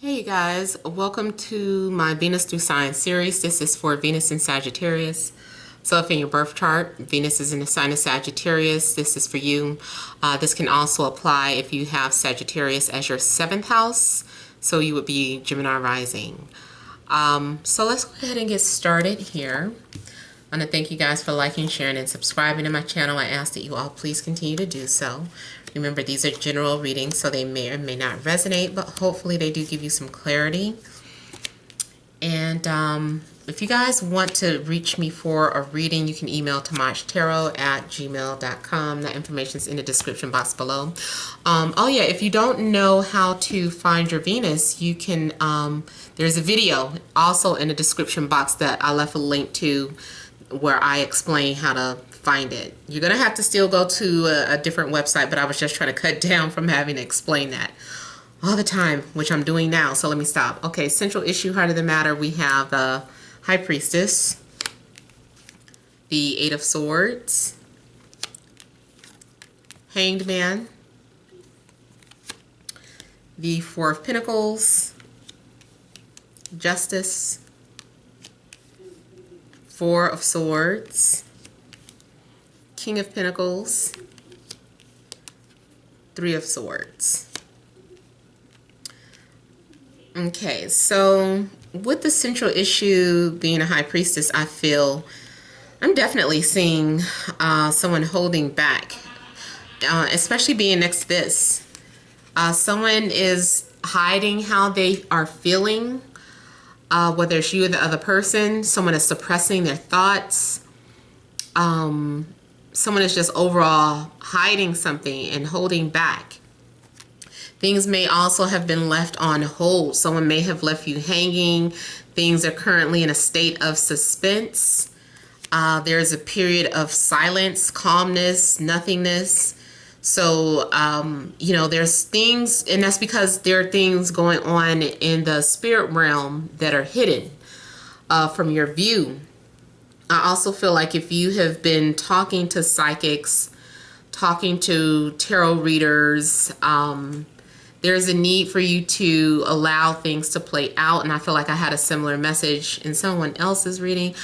Hey you guys, welcome to my Venus through Sign series. This is for Venus in Sagittarius. So if in your birth chart, Venus is in the sign of Sagittarius, this is for you. This can also apply if you have Sagittarius as your 7th house. So you would be Gemini rising. So let's go ahead and get started here. I want to thank you guys for liking, sharing, and subscribing to my channel. I ask that you all please continue to do so. Remember, these are general readings, so they may or may not resonate, but hopefully they do give you some clarity. And if you guys want to reach me for a reading, you can email TemajTarot@gmail.com. That information is in the description box below. Oh yeah, if you don't know how to find your Venus, you can, there's a video also in the description box that I left a link to where I explain how to find it. You're going to have to still go to a different website, but I was just trying to cut down from having to explain that all the time, which I'm doing now, so let me stop. Okay, central issue, heart of the matter, we have the High Priestess, the Eight of Swords, Hanged Man, the Four of Pentacles, Justice, Four of Swords, King of Pentacles, Three of Swords. Okay, so with the central issue being a High Priestess, I feel I'm definitely seeing someone holding back, especially being next to this. Someone is hiding how they are feeling. Whether it's you or the other person, someone is suppressing their thoughts. Someone is just overall hiding something and holding back. Things may also have been left on hold. Someone may have left you hanging. Things are currently in a state of suspense. There's a period of silence, calmness, nothingness. So, you know, there's things, and that's because there are things going on in the spirit realm that are hidden from your view. I also feel like if you have been talking to psychics, talking to tarot readers, there's a need for you to allow things to play out. And I feel like I had a similar message in someone else's reading.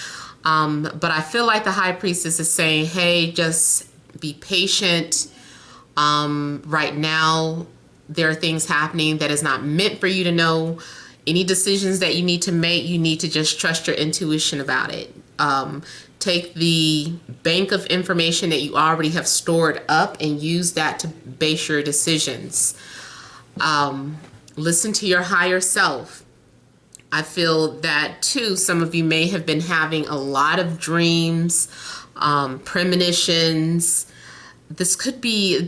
But I feel like the High Priestess is saying, hey, just be patient. Right now, there are things happening that is not meant for you to know. Any decisions that you need to make, you need to just trust your intuition about it. Take the bank of information that you already have stored up and use that to base your decisions. Listen to your higher self. I feel that too, some of you may have been having a lot of dreams, premonitions. There could be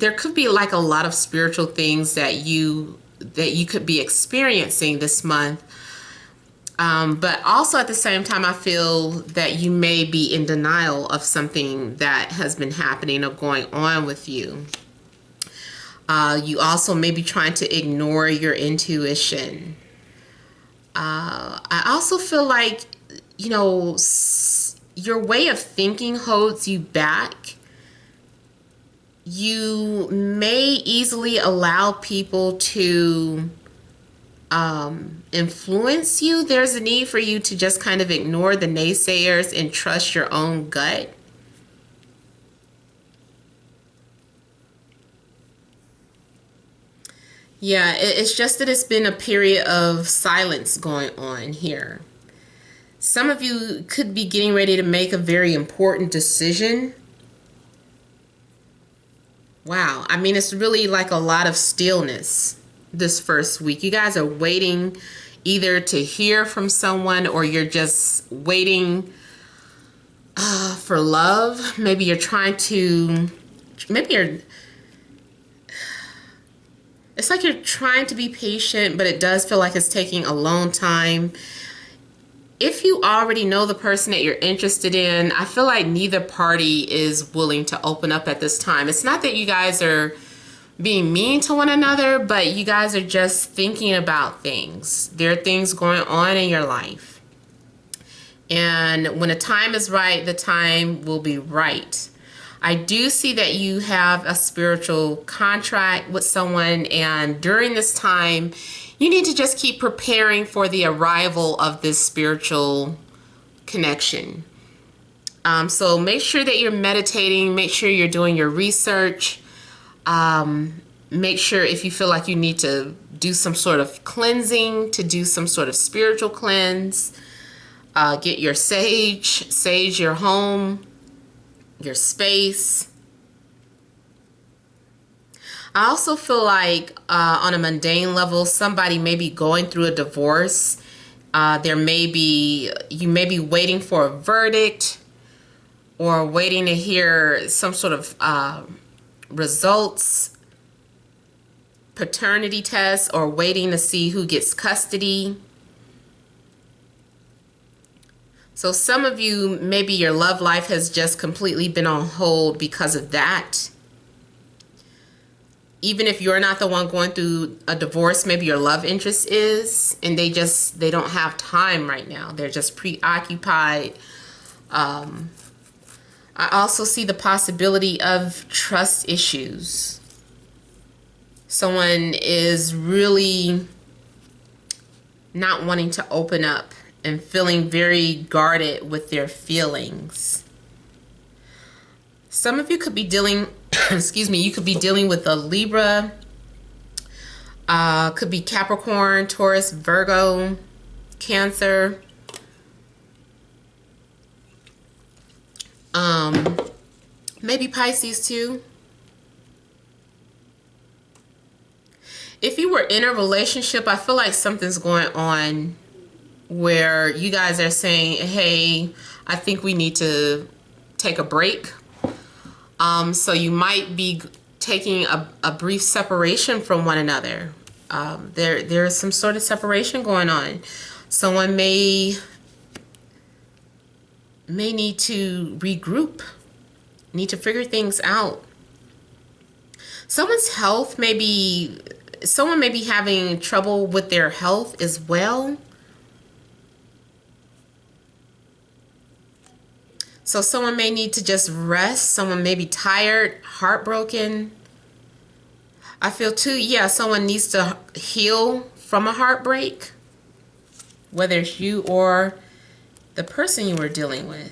like a lot of spiritual things that you could be experiencing this month. But also at the same time, I feel that you may be in denial of something that has been happening or going on with you. You also may be trying to ignore your intuition. I also feel like, you know, your way of thinking holds you back. You may easily allow people to influence you. There's a need for you to just kind of ignore the naysayers and trust your own gut. Yeah, it's just that it's been a period of silence going on here. Some of you could be getting ready to make a very important decision. Wow, I mean, it's really like a lot of stillness this first week. You guys are waiting either to hear from someone, or you're just waiting for love. Maybe you're trying to, it's like you're trying to be patient, but it does feel like it's taking a long time. If you already know the person that you're interested in, I feel like neither party is willing to open up at this time. It's not that you guys are being mean to one another, but you guys are just thinking about things. There are things going on in your life. And when the time is right, the time will be right. I do see that you have a spiritual contract with someone, and during this time, You need to just keep preparing for the arrival of this spiritual connection. So make sure that you're meditating. Make sure you're doing your research. Make sure if you feel like you need to do some sort of cleansing, to do some sort of spiritual cleanse. Get your sage your home, your space. I also feel like on a mundane level, somebody may be going through a divorce. You may be waiting for a verdict or waiting to hear some sort of results, paternity tests, or waiting to see who gets custody. So some of you, maybe your love life has just completely been on hold because of that. Even if you're not the one going through a divorce, maybe your love interest is, and they don't have time right now. They're just preoccupied. I also see the possibility of trust issues. Someone is really not wanting to open up and feeling very guarded with their feelings. Some of you could be dealing, excuse me, you could be dealing with a Libra, could be Capricorn, Taurus, Virgo, Cancer. Maybe Pisces too. If you were in a relationship, I feel like something's going on where you guys are saying, hey, I think we need to take a break. So you might be taking a brief separation from one another. There is some sort of separation going on. Someone may need to regroup, need to figure things out. Someone's health someone may be having trouble with their health as well. So someone may need to just rest. Someone may be tired, heartbroken. I feel too, yeah, someone needs to heal from a heartbreak, whether it's you or the person you were dealing with.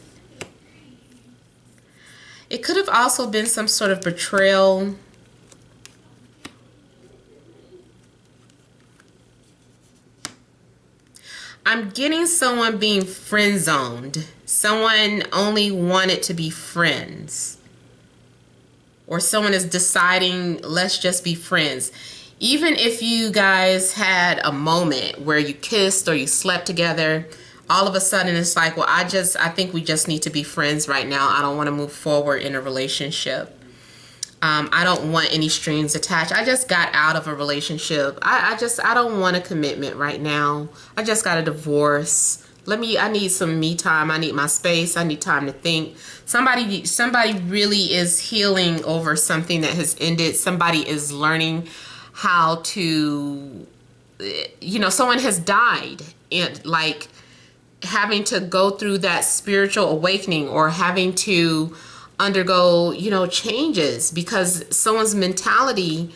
It could have also been some sort of betrayal. I'm getting someone being friend-zoned. Someone only wanted to be friends. Or someone is deciding, let's just be friends. Even if you guys had a moment where you kissed or you slept together, all of a sudden it's like, well, I think we just need to be friends right now. I don't want to move forward in a relationship. I don't want any strings attached. I just got out of a relationship. I don't want a commitment right now. I just got a divorce. I need some me time. I need my space. I need time to think. Somebody really is healing over something that has ended. Somebody is learning how to, someone has died, and like having to go through that spiritual awakening or having to undergo, changes because someone's mentality,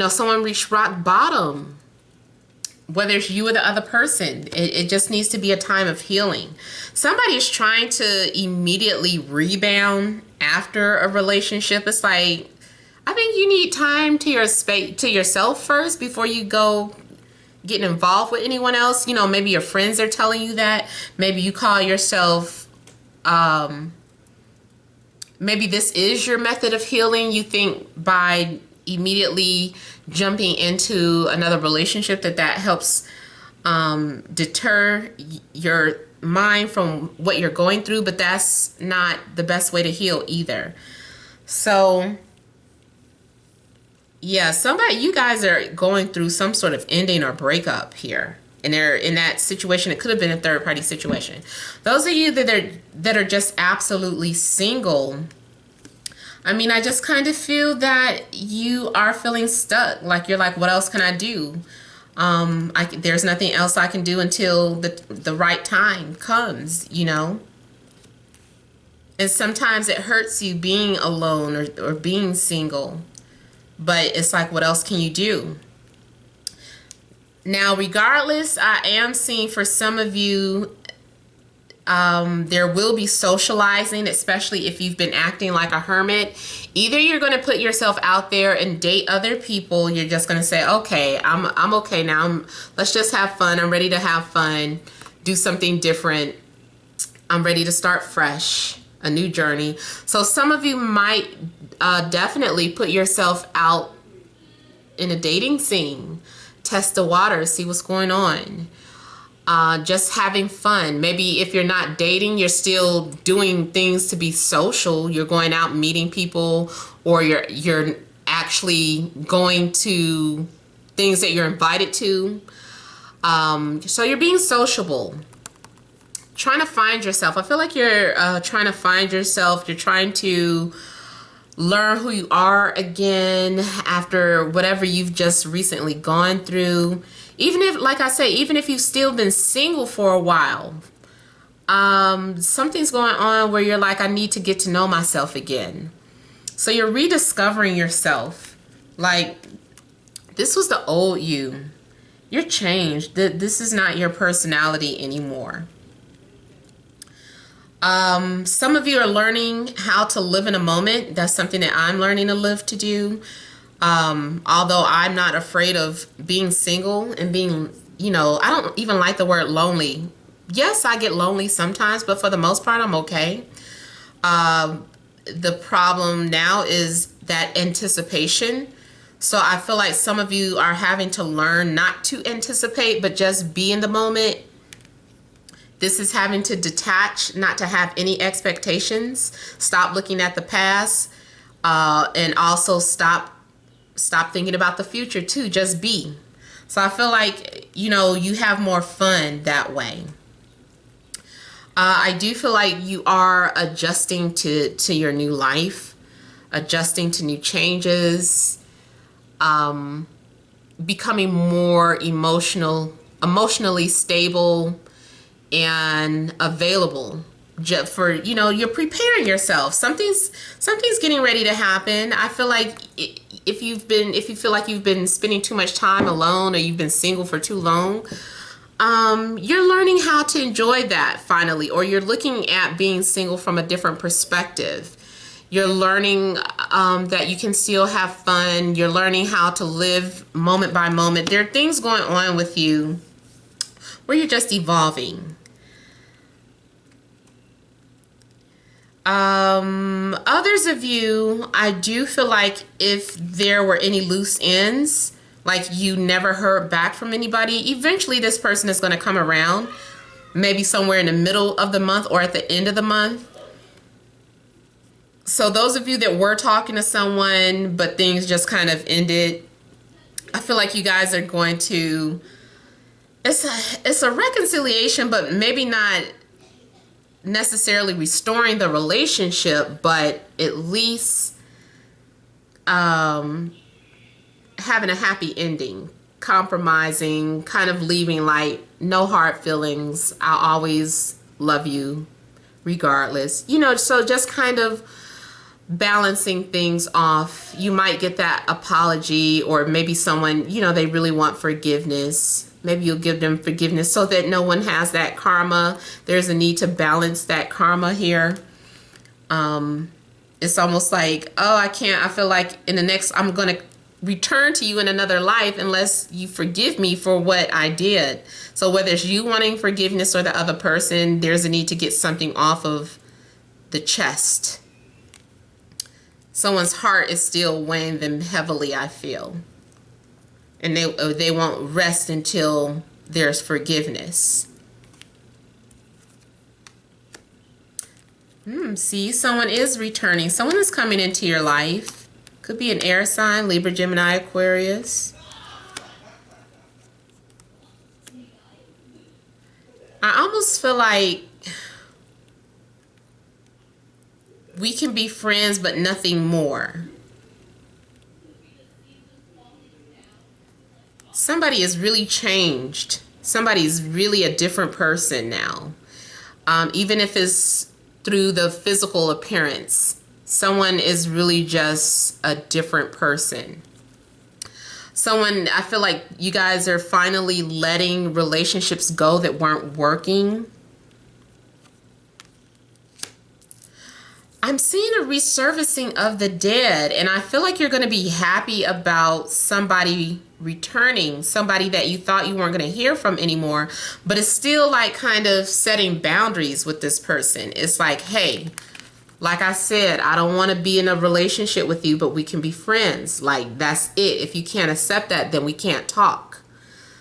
someone reached rock bottom. Whether it's you or the other person, it just needs to be a time of healing. Somebody is trying to immediately rebound after a relationship. It's like, I think you need time to yourself first before you go getting involved with anyone else. Maybe your friends are telling you that. Maybe you call yourself, maybe this is your method of healing. You think by immediately jumping into another relationship that helps deter your mind from what you're going through, but that's not the best way to heal either. So yeah, you guys are going through some sort of ending or breakup here. And they're in that situation. It could have been a third party situation. Those of you that are just absolutely single, I just kind of feel that you are feeling stuck. Like you're like, what else can I do? There's nothing else I can do until the right time comes, And sometimes it hurts you being alone or being single. But it's like, what else can you do? Now, regardless, I am seeing for some of you, there will be socializing, especially if you've been acting like a hermit. Either you're going to put yourself out there and date other people. You're just going to say, okay, I'm okay now. Let's just have fun. I'm ready to have fun, do something different. I'm ready to start fresh, a new journey. So some of you might definitely put yourself out in a dating scene, test the water, see what's going on. Just having fun. Maybe if you're not dating, you're still doing things to be social. You're going out meeting people, or you're actually going to things that you're invited to. So you're being sociable. Trying to find yourself. I feel like you're trying to find yourself. You're trying to learn who you are again after whatever you've just recently gone through. Even if, like I say, even if you've still been single for a while, something's going on where you're like, I need to get to know myself again. So you're rediscovering yourself. Like, this was the old you. You're changed. This is not your personality anymore. Some of you are learning how to live in a moment. That's something that I'm learning to live to do. Although I'm not afraid of being single and being, you know, I don't even like the word lonely. Yes, I get lonely sometimes, but for the most part, I'm okay. The problem now is that anticipation. So I feel like some of you are having to learn not to anticipate, but just be in the moment. This is having to detach, not to have any expectations. Stop looking at the past, and also stop thinking about the future too. Just be. So I feel like, you know, you have more fun that way. I do feel like you are adjusting to your new life, adjusting to new changes, becoming more emotionally stable and available for, you know, you're preparing yourself. Something's getting ready to happen. I feel like if you feel like you've been spending too much time alone, or you've been single for too long, you're learning how to enjoy that finally, or you're looking at being single from a different perspective. You're learning that you can still have fun. You're learning how to live moment by moment. There are things going on with you where you're just evolving. Others of you, I do feel like if there were any loose ends, like you never heard back from anybody, eventually this person is going to come around, maybe somewhere in the middle of the month or at the end of the month. So those of you that were talking to someone, but things just kind of ended, I feel like you guys are going to, it's a reconciliation, but maybe not necessarily restoring the relationship, but at least having a happy ending, compromising, kind of leaving like no hard feelings. I'll always love you regardless, you know. So just kind of balancing things off. You might get that apology, or maybe someone, you know, they really want forgiveness. Maybe you'll give them forgiveness so that no one has that karma. There's a need to balance that karma here. It's almost like, oh, I feel like in the next, I'm going to return to you in another life unless you forgive me for what I did. So whether it's you wanting forgiveness or the other person, there's a need to get something off of the chest. Someone's heart is still weighing them heavily, I feel. And they won't rest until there's forgiveness. See, someone is returning. Someone is coming into your life. Could be an air sign, Libra, Gemini, Aquarius. I almost feel like we can be friends, but nothing more. Somebody is really changed. Somebody's really a different person now. Even if it's through the physical appearance, someone is really just a different person. Someone, I feel like you guys are finally letting relationships go that weren't working. I'm seeing a resurfacing of the dead, and I feel like you're going to be happy about somebody returning, somebody that you thought you weren't going to hear from anymore, but it's still like kind of setting boundaries with this person. It's like, hey, like I said, I don't want to be in a relationship with you, but we can be friends. Like, that's it. If you can't accept that, then we can't talk.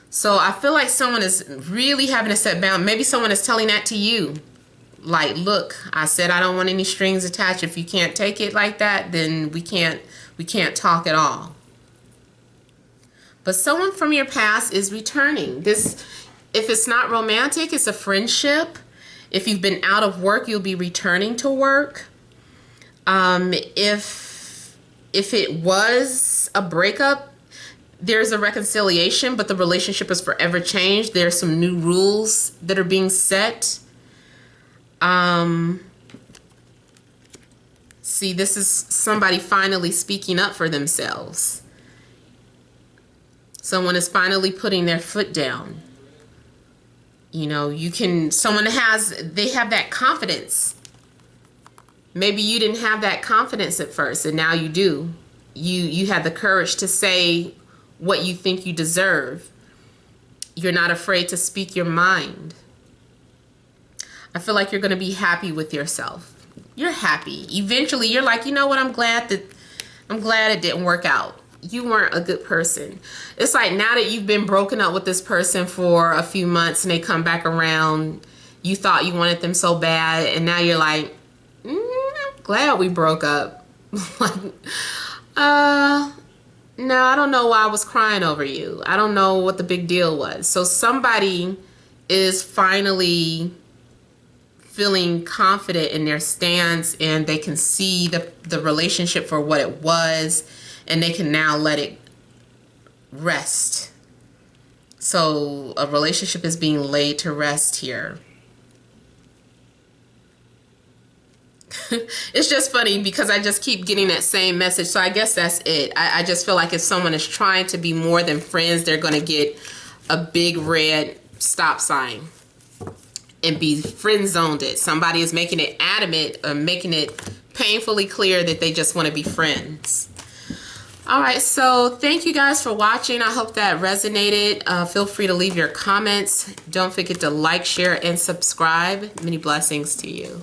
So I feel like someone is really having to set boundaries. Maybe someone is telling that to you. Like, look, I said I don't want any strings attached. If you can't take it like that, then we can't talk at all. But someone from your past is returning. This, if it's not romantic, it's a friendship. If you've been out of work, you'll be returning to work. If it was a breakup, there's a reconciliation, but the relationship is forever changed. There's some new rules that are being set. See, this is somebody finally speaking up for themselves. Someone is finally putting their foot down. You know, they have that confidence. Maybe you didn't have that confidence at first, and now you do. You have the courage to say what you think you deserve. You're not afraid to speak your mind. I feel like you're going to be happy with yourself. You're happy. Eventually, you're like, you know what? I'm glad it didn't work out. You weren't a good person. It's like now that you've been broken up with this person for a few months and they come back around, you thought you wanted them so bad, and now you're like, I'm glad we broke up. No, I don't know why I was crying over you. I don't know what the big deal was. So somebody is finally feeling confident in their stance, and they can see the relationship for what it was, and they can now let it rest. So a relationship is being laid to rest here. It's just funny because I just keep getting that same message. So I guess that's it. I just feel like if someone is trying to be more than friends, they're going to get a big red stop sign and be friend zoned it. Somebody is making it adamant or making it painfully clear that they just want to be friends. All right, so thank you guys for watching. I hope that resonated. Feel free to leave your comments. Don't forget to like, share, and subscribe. Many blessings to you.